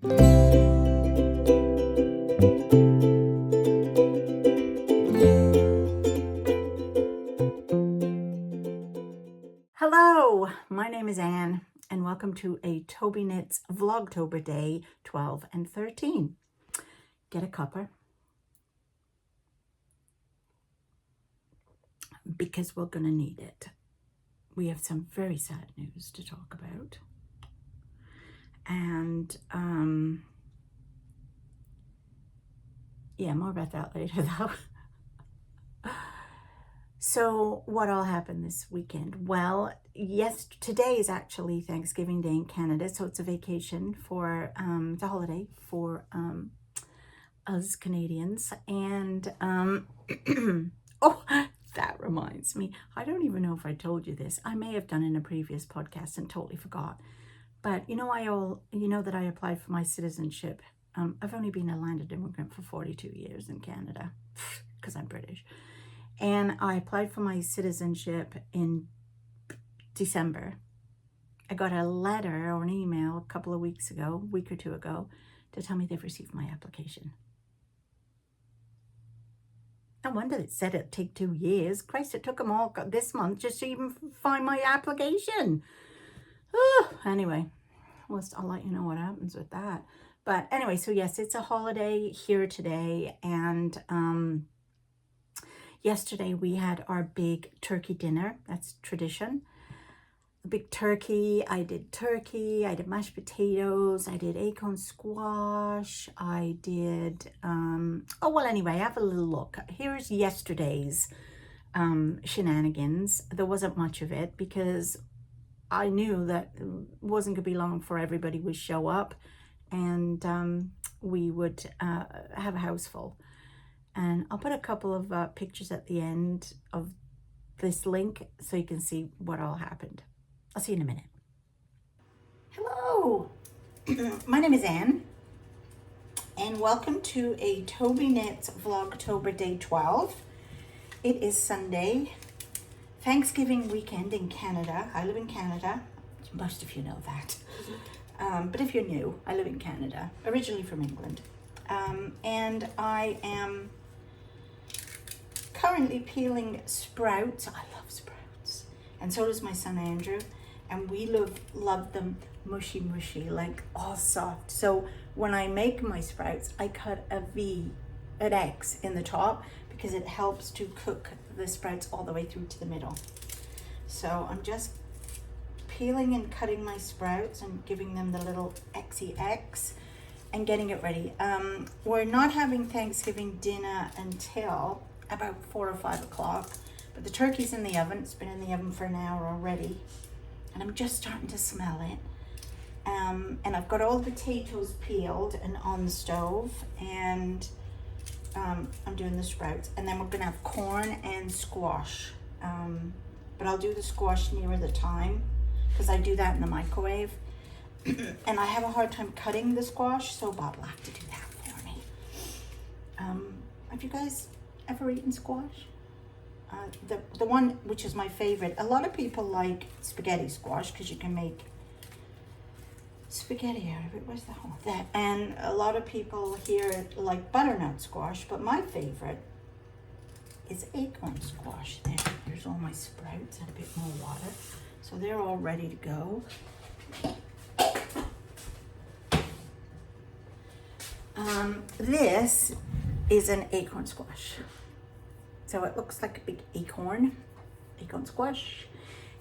Hello, my name is Anne and welcome to a Tobyknits Vlogtober day 12 and 13. Get a cuppa because we're going to need it. We have some very sad news to talk about. And yeah, more about that later though. So what all happened this weekend? Well, yes, today is actually Thanksgiving Day in Canada, so it's a vacation for, it's a holiday for us Canadians. And, oh, that reminds me, I don't even know if I told you this. I may have done in a previous podcast and totally forgot. But you know that I applied for my citizenship. I've only been a landed immigrant for 42 years in Canada because I'm British. And I applied for my citizenship in December. I got a letter or an email a couple of weeks ago, a week or two ago, to tell me they've received my application. No wonder it said it'd take 2 years. Christ, it took them all this month just to even find my application. Oh, anyway, I'll let you know what happens with that. But anyway, so yes, it's a holiday here today. And yesterday we had our big turkey dinner. That's tradition. A big turkey. I did mashed potatoes. I did acorn squash. I did, oh, well, anyway, have a little look. Here's yesterday's shenanigans. There wasn't much of it because I knew that it wasn't going to be long for everybody would show up and we would have a house full. And I'll put a couple of pictures at the end of this link so you can see what all happened. I'll see you in a minute. Hello, my name is Anne and welcome to a Tobyknits Vlogtober day 12. It is Sunday, Thanksgiving weekend in Canada. I live in Canada. Most of you know that. But if you're new, I live in Canada, originally from England. And I am currently peeling sprouts. I love sprouts. And so does my son Andrew. And we love them mushy, like all soft. So when I make my sprouts, I cut an X in the top because it helps to cook the sprouts all the way through to the middle. So I'm just peeling and cutting my sprouts and giving them the little XEX and getting it ready. We're not having Thanksgiving dinner until about 4 or 5 o'clock, but the turkey's in the oven. It's been in the oven for an hour already, and I'm just starting to smell it. And I've got all the potatoes peeled and on the stove, and I'm doing the sprouts, and then we're gonna have corn and squash. But I'll do the squash nearer the time because I do that in the microwave. And I have a hard time cutting the squash, so Bob will have to do that for me. Have you guys ever eaten squash? The one which is my favorite. A lot of people like spaghetti squash because you can make spaghetti out of it. Where's the hole? That. And a lot of people here like butternut squash, but my favorite is acorn squash. There's all my sprouts and a bit more water, so they're all ready to go. This is an acorn squash. So it looks like a big acorn squash.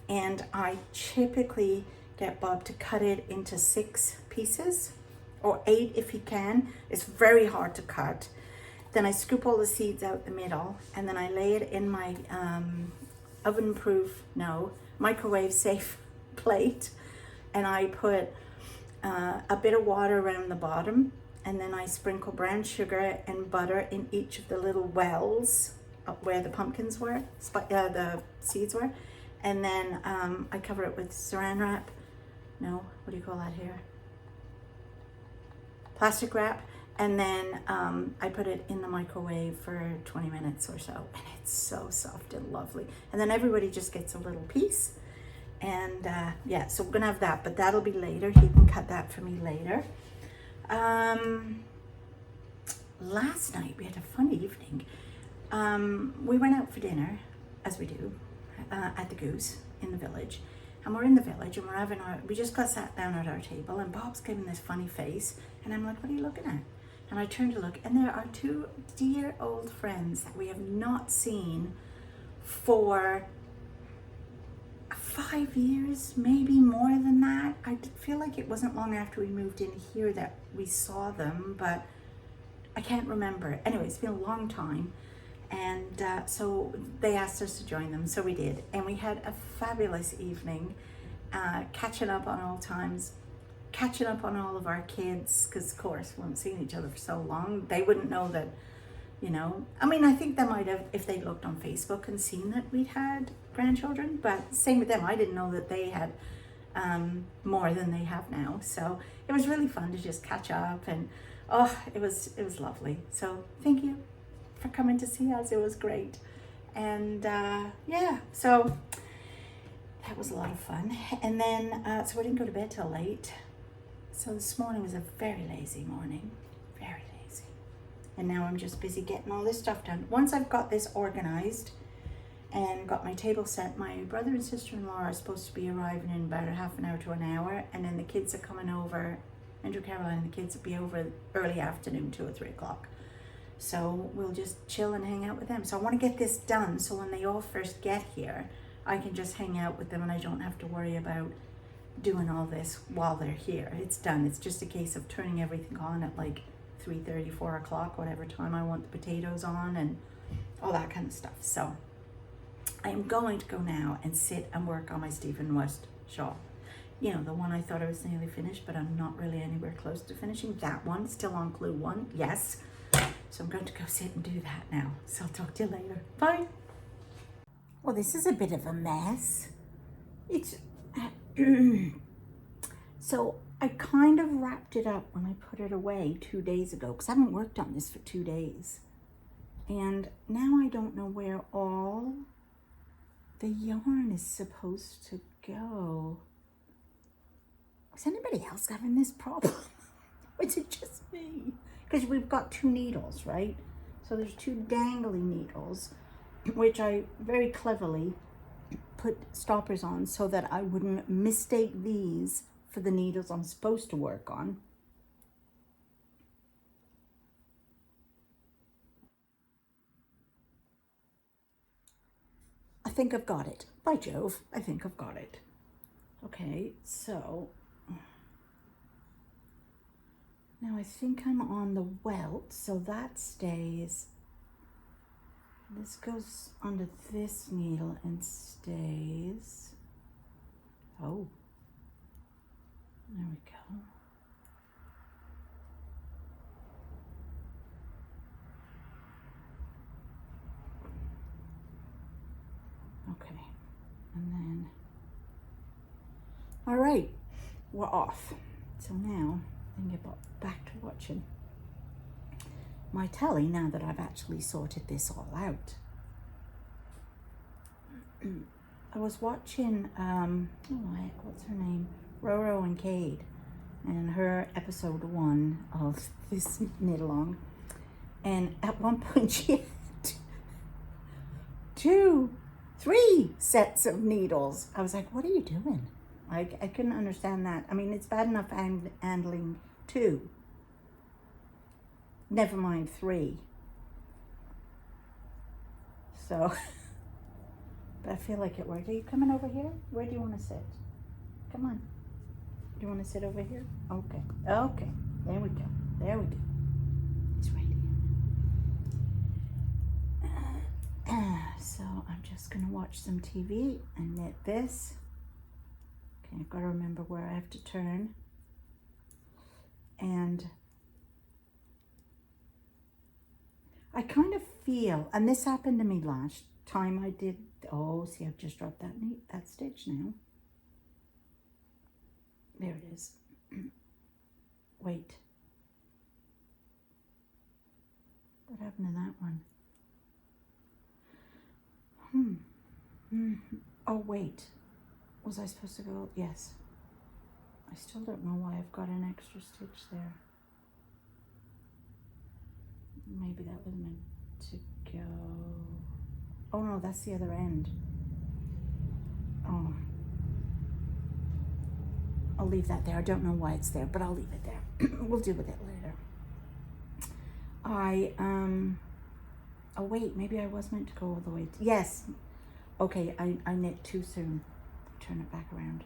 And I typically get Bob to cut it into 6 pieces or 8 if he can. It's very hard to cut. Then I scoop all the seeds out the middle, and then I lay it in my microwave safe plate. And I put a bit of water around the bottom, and then I sprinkle brown sugar and butter in each of the little wells up where the pumpkins were, the seeds were. And then I cover it with saran wrap. No, what do you call that here? Plastic wrap. And then I put it in the microwave for 20 minutes or so. And it's so soft and lovely. And then everybody just gets a little piece. And yeah, so we're gonna have that, but that'll be later. He can cut that for me later. Last night we had a fun evening. We went out for dinner, as we do, at the Goose in the village. And we're in the village and we just got sat down at our table and Bob's giving this funny face. And I'm like, what are you looking at? And I turned to look and there are two dear old friends that we have not seen for 5 years, maybe more than that. I feel like it wasn't long after we moved in here that we saw them, but I can't remember. Anyway, it's been a long time. And so they asked us to join them, so we did. And we had a fabulous evening, catching up on old times, catching up on all of our kids, because of course we haven't seen each other for so long. They wouldn't know that, you know, I mean, I think they might have if they looked on Facebook and seen that we'd had grandchildren, but same with them. I didn't know that they had more than they have now. So it was really fun to just catch up, and oh, it was lovely. So thank you for coming to see us. It was great. And yeah, so that was a lot of fun. And then so we didn't go to bed till late. So this morning was a very lazy morning, very lazy. And now I'm just busy getting all this stuff done. Once I've got this organized and got my table set, my brother and sister-in-law are supposed to be arriving in about a half an hour to an hour, and then the kids are coming over. Andrew, Caroline, and the kids will be over early afternoon, 2 or 3 o'clock. So we'll just chill and hang out with them. So I want to get this done so when they all first get here, I can just hang out with them and I don't have to worry about doing all this while they're here. It's done. It's just a case of turning everything on at like 3:30, 4 o'clock, whatever time I want the potatoes on and all that kind of stuff. So I am going to go now and sit and work on my Stephen West shawl. You know, the one I thought I was nearly finished, but I'm not really anywhere close to finishing. That one, still on clue 1, yes. So I'm going to go sit and do that now. So I'll talk to you later. Bye. Well, this is a bit of a mess. It's so I kind of wrapped it up when I put it away 2 days ago, because I haven't worked on this for 2 days. And now I don't know where all the yarn is supposed to go. Is anybody else having this problem? Or is it just me? Because we've got 2 needles, right? So there's 2 dangly needles, which I very cleverly put stoppers on so that I wouldn't mistake these for the needles I'm supposed to work on. I think I've got it. By Jove, I think I've got it. Okay, so now I think I'm on the welt, so that stays. This goes onto this needle and stays. Oh, there we go. Okay, and then, all right, we're off. So now I can get back to watching my telly now that I've actually sorted this all out. I was watching, what's her name? Roro and Cade, and her episode 1 of this knit along. And at one point she had 2, 3 sets of needles. I was like, what are you doing? I couldn't understand that. I mean, it's bad enough handling 2. Never mind 3. So, but I feel like it worked. Are you coming over here? Where do you want to sit? Come on. Do you want to sit over here? Okay. Okay. There we go. There we go. He's right here. So I'm just going to watch some TV and knit this. Okay, I've got to remember where I have to turn. And I kind of feel, and this happened to me last time I did, oh, see, I've just dropped that stitch now. There it is. Wait. What happened to that one? Oh, wait. Was I supposed to go? Yes. I still don't know why I've got an extra stitch there. Maybe that was meant to go. Oh no, that's the other end. Oh. I'll leave that there. I don't know why it's there, but I'll leave it there. We'll deal with it later. Oh wait, maybe I was meant to go all the way. Yes. Okay, I knit too soon. Turn it back around.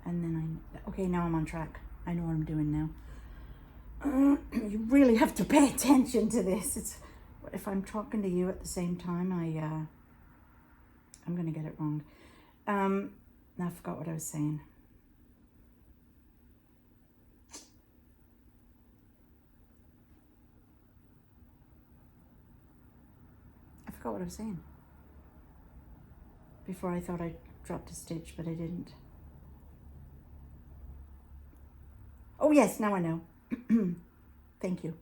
And then okay, now I'm on track. I know what I'm doing now. You really have to pay attention to this. If I'm talking to you at the same time, I'm gonna get it wrong. Now I forgot what I was saying. I forgot what I was saying. Before I thought I dropped a stitch, but I didn't. Oh yes, now I know. Thank you.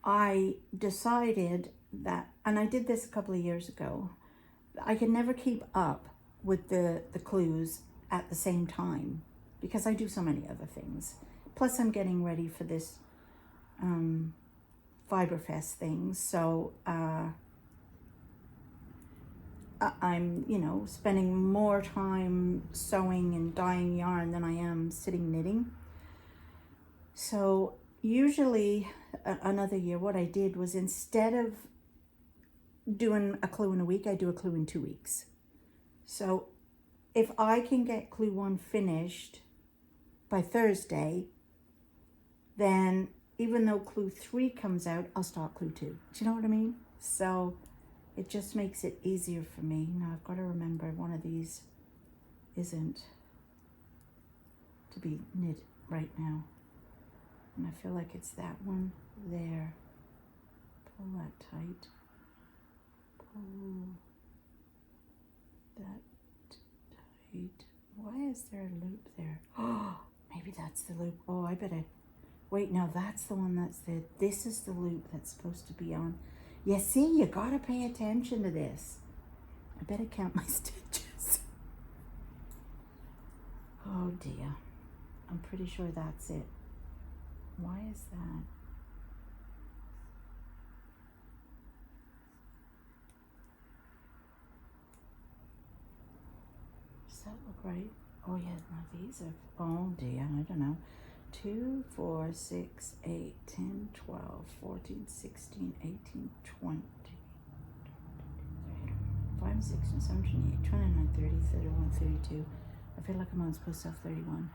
I decided that, and I did this a couple of years ago, I can never keep up with the clues at the same time because I do so many other things. Plus I'm getting ready for this Fiberfest thing, so I'm, you know, spending more time sewing and dyeing yarn than I am sitting knitting. So usually another year what I did was, instead of doing a clue in a week, I do a clue in 2 weeks. So if I can get clue 1 finished by Thursday, then even though clue 3 comes out, I'll start clue 2. Do you know what I mean? So it just makes it easier for me. Now I've got to remember one of these isn't to be knit right now. And I feel like it's that one there. Pull that tight. Pull that tight. Why is there a loop there? Oh, maybe that's the loop. Oh, I better... Wait, no, that's the one that's there. This is the loop that's supposed to be on. Yeah, see, you gotta pay attention to this. I better count my stitches. Oh dear. I'm pretty sure that's it. Why is that? Does that look right? Oh yeah, now these are, oh dear, I don't know. 2, 4, 6, 8, 10, 12, 14, 16, 18, 20, 5, 6, 7, 8, 29, 30, 31, 32. I feel like I'm only supposed to have 31.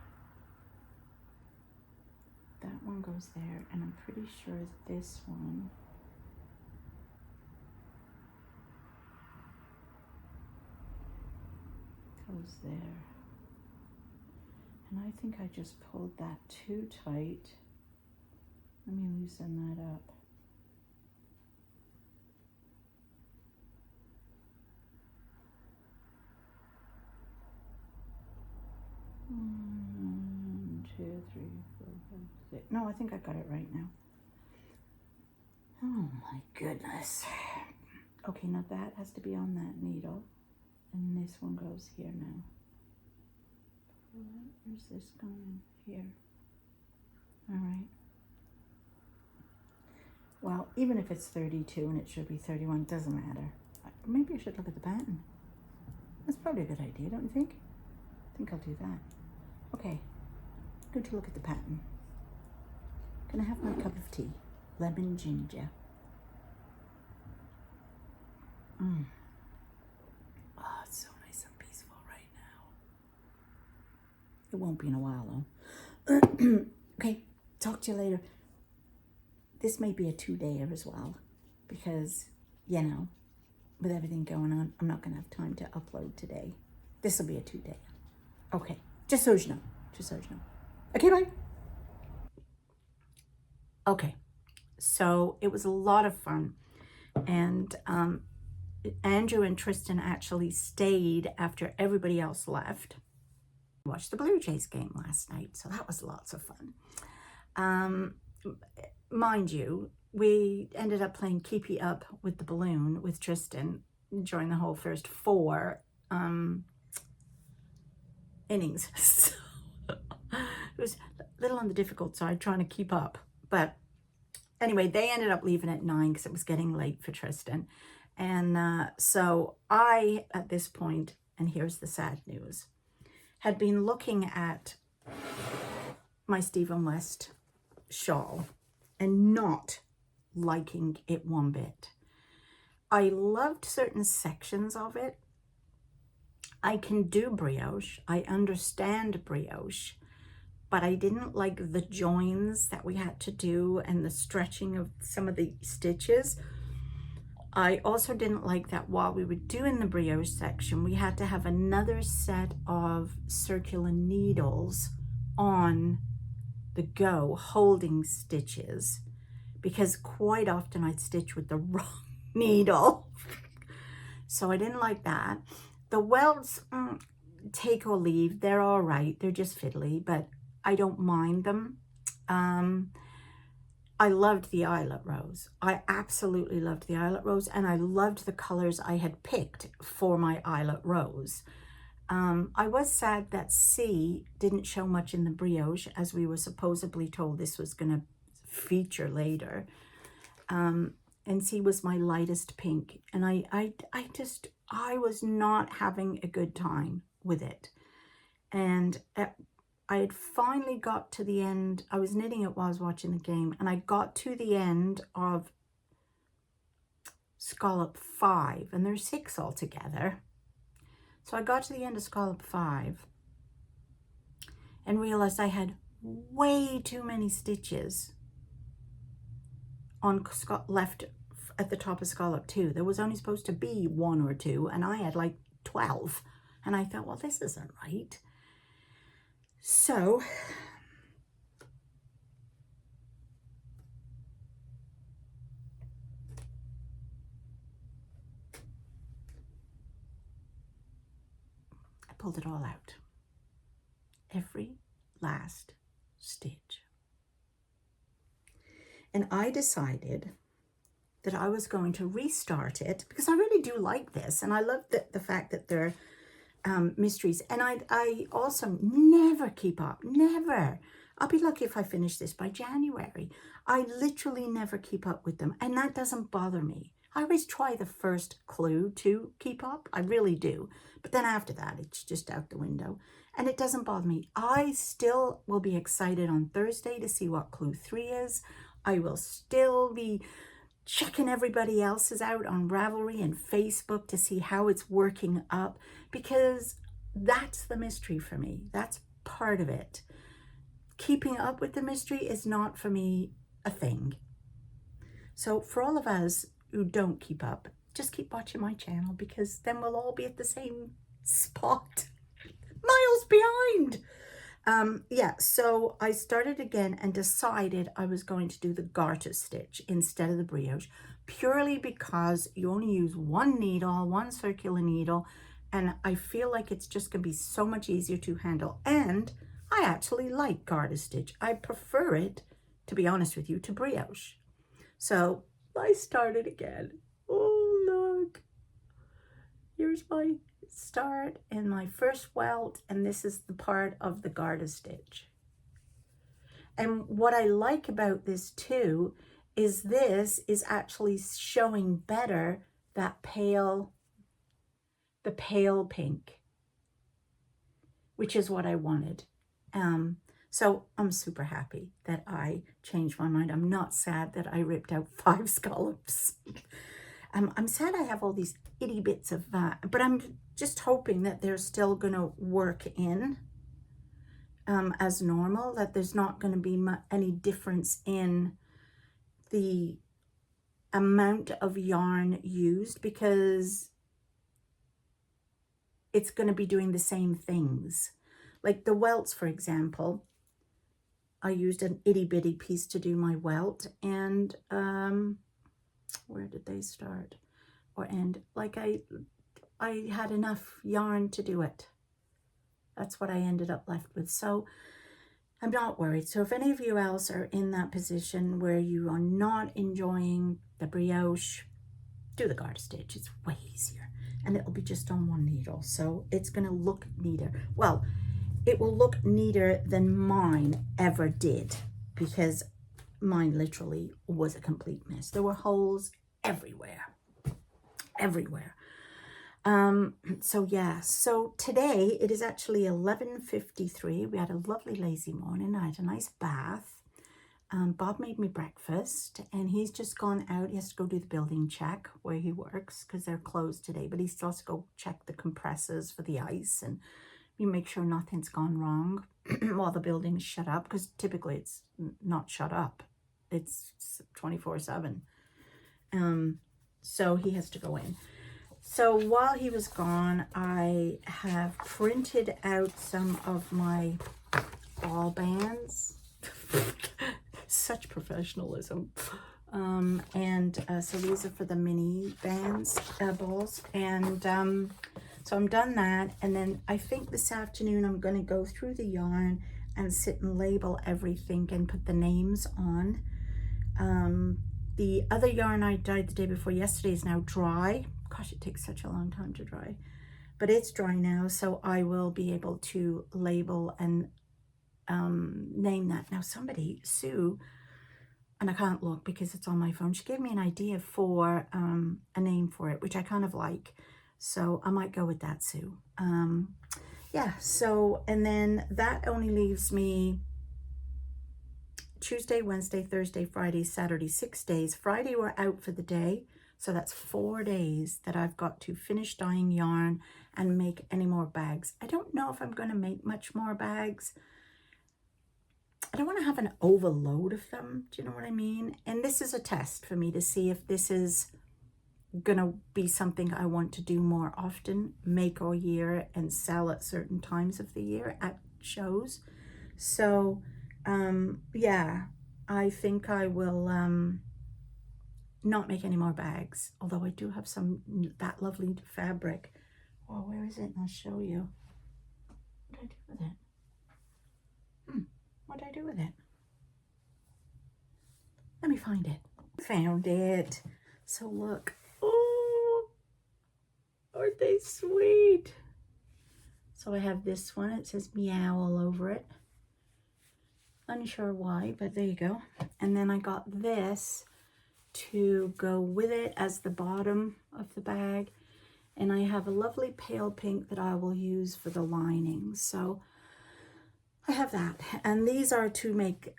That one goes there, and I'm pretty sure this one goes there. And I think I just pulled that too tight. Let me loosen that up. One, 2, 3, 4, 5, 6. No, I think I got it right now. Oh my goodness. Okay, now that has to be on that needle. And this one goes here now. Where's this going? Here. All right. Well, even if it's 32 and it should be 31, doesn't matter. Maybe I should look at the pattern. That's probably a good idea, don't you think? I think I'll do that. Okay, good to look at the pattern. Can I have my cup of tea? Lemon ginger. Oh, it's so nice and peaceful right now. It won't be in a while though. Okay, talk to you later. This may be a 2-dayer as well because, you know, with everything going on, I'm not gonna have time to upload today. This will be a 2-dayer. Okay, just so you know, just so you know. Okay, bye. Okay, so it was a lot of fun, and Andrew and Tristan actually stayed after everybody else left. Watched the Blue Jays game last night, so that was lots of fun. Mind you, we ended up playing Keepy Up with the balloon with Tristan during the whole first 4 innings. So it was a little on the difficult side trying to keep up, but anyway, they ended up leaving at 9 because it was getting late for Tristan. And so I, at this point, and here's the sad news, had been looking at my Stephen West shawl and not liking it one bit. I loved certain sections of it. I can do brioche. I understand brioche, but I didn't like the joins that we had to do and the stretching of some of the stitches. I also didn't like that while we were doing the brioche section, we had to have another set of circular needles on the go holding stitches, because quite often I'd stitch with the wrong needle. So I didn't like that. The welts, take or leave, they're all right. They're just fiddly, but I don't mind them. I loved the eyelet rose. I absolutely loved the eyelet rose, and I loved the colors I had picked for my eyelet rose. I was sad that C didn't show much in the brioche, as we were supposedly told this was going to feature later. And C was my lightest pink, and I was not having a good time with it. And I had finally got to the end. I was knitting it while I was watching the game, and I got to the end of scallop 5, and there's 6 altogether. So I got to the end of scallop 5 and realized I had way too many stitches on left at the top of scallop 2. There was only supposed to be 1 or 2, and I had like 12. And I thought, well, this isn't right. So I pulled it all out. Every last stitch. And I decided that I was going to restart it, because I really do like this, and I love the fact that they're mysteries. And I also never keep up, never. I'll be lucky if I finish this by January. I literally never keep up with them, and that doesn't bother me. I always try the first clue to keep up, I really do, but then after that it's just out the window, and it doesn't bother me. I still will be excited on Thursday to see what clue 3 is. I will still be checking everybody else's out on Ravelry and Facebook to see how it's working up, because that's the mystery for me. That's part of it. Keeping up with the mystery is not for me a thing. So for all of us who don't keep up, just keep watching my channel, because then we'll all be at the same spot, miles behind. Yeah, so I started again and decided I was going to do the garter stitch instead of the brioche, purely because you only use 1 needle, 1 circular needle, and I feel like it's just going to be so much easier to handle. And I actually like garter stitch. I prefer it, to be honest with you, to brioche. So I started again. Oh, look. Here's my start and my first welt, and this is the part of the garter stitch. And what I like about this too is this is actually showing better that the pale pink, which is what I wanted. So I'm super happy that I changed my mind. I'm not sad that I ripped out 5 scallops. I'm sad I have all these itty bits of that, but I'm just hoping that they're still going to work in as normal, that there's not going to be any difference in the amount of yarn used, because it's going to be doing the same things. Like the welts, for example, I used an itty bitty piece to do my welt, and where did they start or end? Like I had enough yarn to do it. That's what I ended up left with. So I'm not worried. So if any of you else are in that position where you are not enjoying the brioche, do the garter stitch. It's way easier, and it'll be just on 1 needle. So it's going to look neater. Well, it will look neater than mine ever did, because mine literally was a complete mess. There were holes everywhere, everywhere. So yeah, so today it is actually 11:53. We had a lovely lazy morning. I had a nice bath. Bob made me breakfast, and he's just gone out. He has to go do the building check where he works because they're closed today, but he still has to go check the compressors for the ice, and you make sure nothing's gone wrong while the building is shut up, because typically it's not shut up. It's 24/7. So he has to go in. So while he was gone, I have printed out some of my ball bands. Such professionalism. So these are for the mini bands, balls. And so I'm done that. And then I think this afternoon I'm going to go through the yarn and sit and label everything and put the names on. The other yarn I dyed the day before yesterday is now dry. Gosh, it takes such a long time to dry. But it's dry now, so I will be able to label and name that. Now somebody, Sue, and I can't look because it's on my phone, she gave me an idea for a name for it, which I kind of like. So I might go with that, Sue. Yeah, so, and then that only leaves me Tuesday, Wednesday, Thursday, Friday, Saturday, 6 days. Friday we're out for the day, so that's 4 days that I've got to finish dyeing yarn and make any more bags. I don't know if I'm going to make much more bags. I don't want to have an overload of them. Do you know what I mean? And this is a test for me to see if this is going to be something I want to do more often, make all year and sell at certain times of the year at shows. So, yeah, I think I will not make any more bags, although I do have that lovely fabric. Oh, where is it? I'll show you. What did I do with it? What did I do with it? Let me find it. Found it. So look. Oh, aren't they sweet? So I have this one. It says MKAL all over it. Unsure why, but there you go. And then I got this to go with it as the bottom of the bag. And I have a lovely pale pink that I will use for the lining. So I have that. And these are to make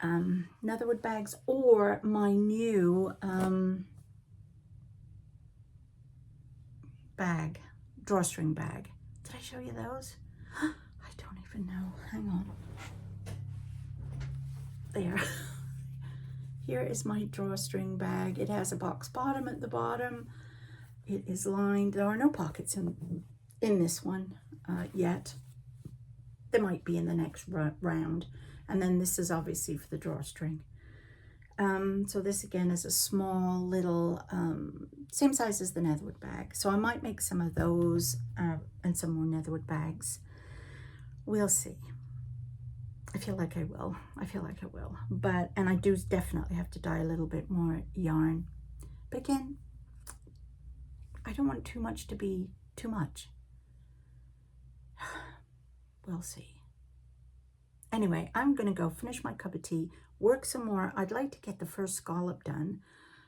netherwood bags, or my new bag, drawstring bag. Did I show you those? I don't even know. Hang on. There. Here is my drawstring bag. It has a box bottom at the bottom. It is lined. There are no pockets in this one yet. There might be in the next round. And then this is obviously for the drawstring. So this again is a small little, same size as the netherwood bag. So I might make some of those and some more netherwood bags. We'll see. I feel like I will. I feel like I will. But, and I do definitely have to dye a little bit more yarn. But again, I don't want too much to be too much. We'll see. Anyway, I'm going to go finish my cup of tea, work some more. I'd like to get the first scallop done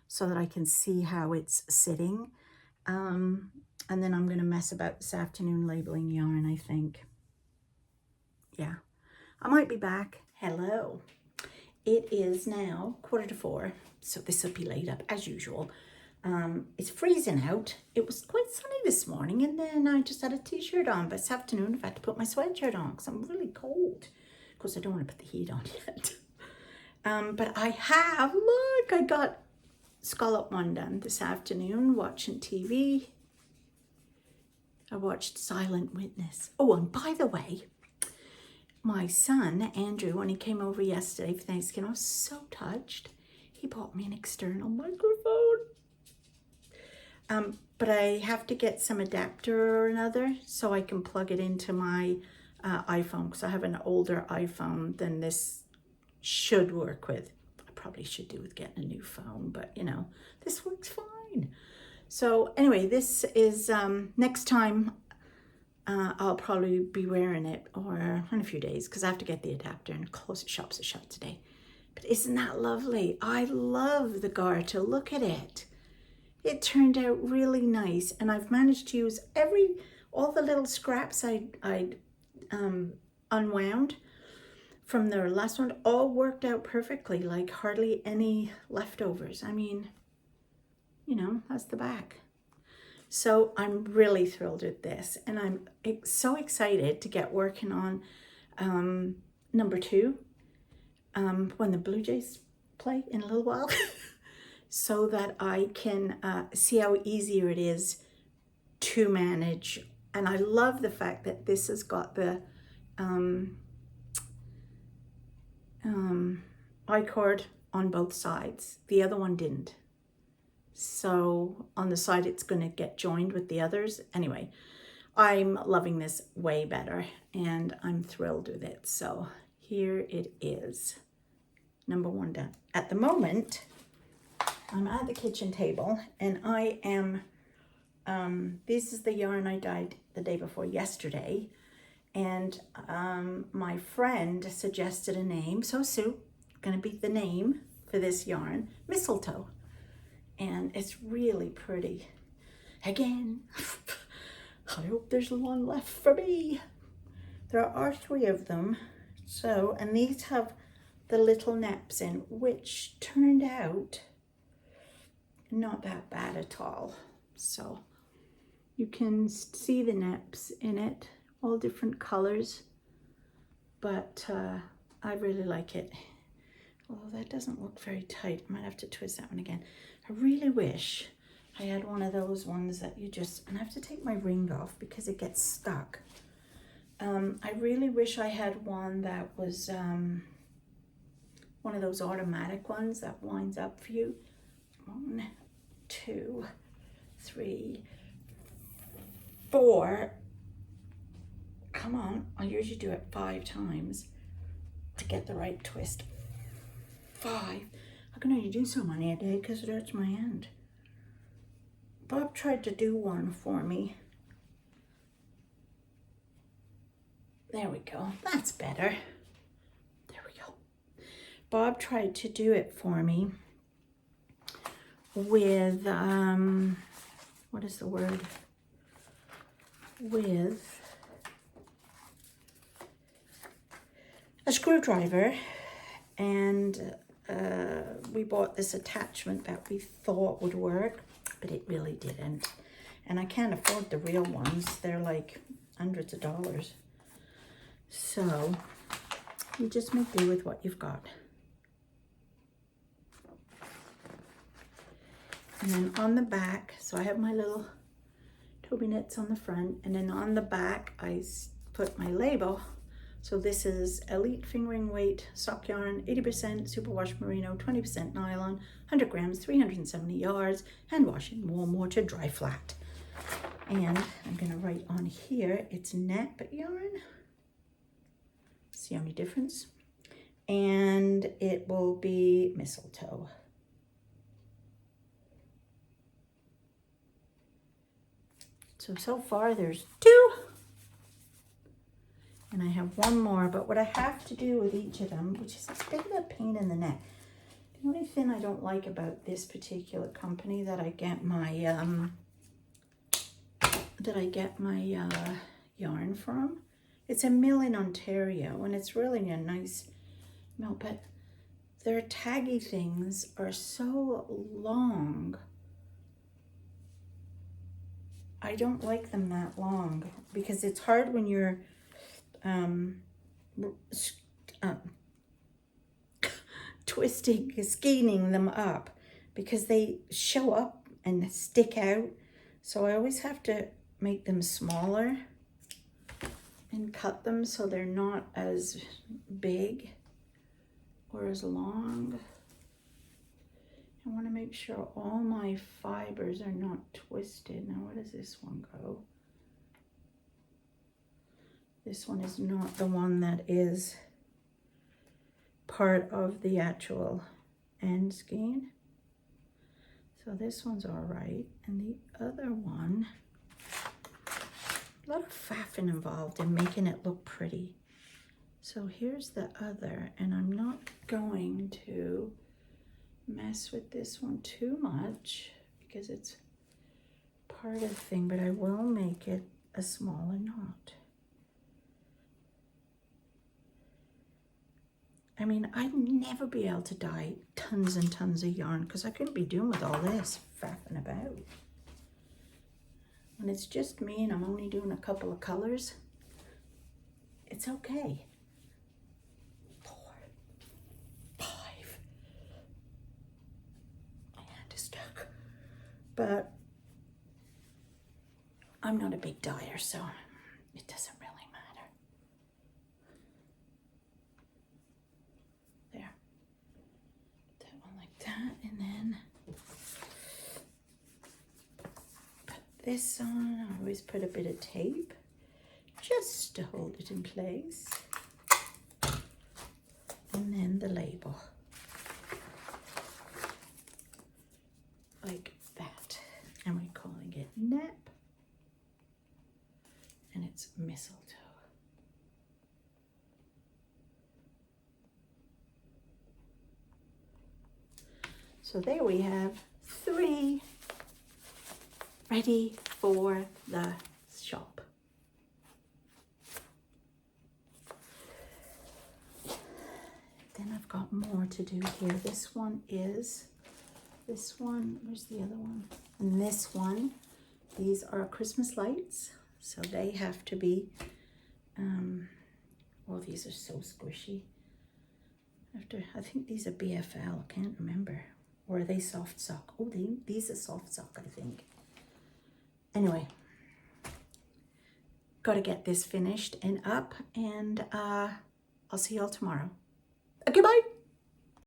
so that I can see how it's sitting. And then I'm going to mess about this afternoon labeling yarn, I think. Yeah. I might be back. Hello. It is now 3:45, so this will be laid up as usual. It's freezing out. It was quite sunny this morning, and then I just had a t-shirt on, but this afternoon I've had to put my sweatshirt on because I'm really cold. Of course, I don't want to put the heat on yet. But I have, look, I got scallop one done this afternoon watching TV. I watched Silent Witness. Oh, and by the way, my son, Andrew, when he came over yesterday for Thanksgiving, I was so touched. He bought me an external microphone. But I have to get some adapter or another so I can plug it into my iPhone, because I have an older iPhone than this should work with. I probably should do with getting a new phone, but you know, this works fine. So anyway, this is next time I'll probably be wearing it, or in a few days, because I have to get the adapter, and closest shops are shut today. But isn't that lovely? I love the garter. Look at it. It turned out really nice, and I've managed to use all the little scraps I'd unwound from the last one. All worked out perfectly, like hardly any leftovers. I mean, you know, that's the back. So I'm really thrilled with this, and I'm so excited to get working on number 2 when the Blue Jays play in a little while. So that I can see how easier it is to manage. And I love the fact that this has got the I-cord on both sides. The other one didn't. So on the side it's going to get joined with the others. Anyway, I'm loving this way better, and I'm thrilled with it. So here it is. Number 1 done. At the moment, I'm at the kitchen table, and I am, this is the yarn I dyed the day before yesterday, and my friend suggested a name, so Sue, gonna be the name for this yarn, Mistletoe, and it's really pretty. Again, I hope there's one left for me. There are 3 of them, so, and these have the little naps in, which turned out not that bad at all. So you can see the naps in it, all different colors, but I really like it. Although that doesn't look very tight, I might have to twist that one again. I really wish I had one of those ones that you just, and I have to take my ring off because it gets stuck. I really wish I had one that was one of those automatic ones that winds up for you. 1, 2, 3, 4. Come on, I usually do it 5 times to get the right twist. 5. I can only do so many a day because it hurts my hand. Bob tried to do one for me. There we go. That's better. There we go. Bob tried to do it for me with, what is the word? With a screwdriver, and we bought this attachment that we thought would work, but it really didn't. And I can't afford the real ones. They're like hundreds of dollars. So you just make do with what you've got. And then on the back, so I have my little Tobyknits on the front, and then on the back I put my label. So this is Elite Fingering Weight Sock Yarn, 80% Superwash Merino, 20% nylon, 100 grams, 370 yards, hand wash in warm water, dry flat. And I'm gonna write on here, it's net yarn. It's the only difference. And it will be mistletoe. So far there's 2. And I have 1 more, but what I have to do with each of them, which is a bit of a pain in the neck. The only thing I don't like about this particular company that I get my yarn from, it's a mill in Ontario, and it's really a nice mill, but their taggy things are so long. I don't like them that long because it's hard when you're twisting, skeins them up, because they show up and stick out. So I always have to make them smaller and cut them so they're not as big or as long. I want to make sure all my fibers are not twisted. Now, where does this one go? This one is not the one that is part of the actual end skein. So this one's all right. And the other one, a lot of faffing involved in making it look pretty. So here's the other, and I'm not going to mess with this one too much because it's part of the thing, but I will make it a smaller knot. I mean, I'd never be able to dye tons and tons of yarn because I couldn't be doing with all this faffing about. When it's just me and I'm only doing a couple of colors, it's okay. 4, 5. My hand is stuck. But I'm not a big dyer, so it doesn't really matter. There. That one like that, and then put this on. I always put a bit of tape just to hold it in place. And then the label. Like that. And we're calling it nap. And it's mistletoe. So there we have 3 ready for the shop. Then I've got more to do here. This one, where's the other one? And this one, these are Christmas lights. So they have to be, well, these are so squishy. I think these are BFL, I can't remember. Or are they soft sock? Oh, these are soft sock, I think. Anyway, got to get this finished and up, and I'll see y'all tomorrow. Okay, bye.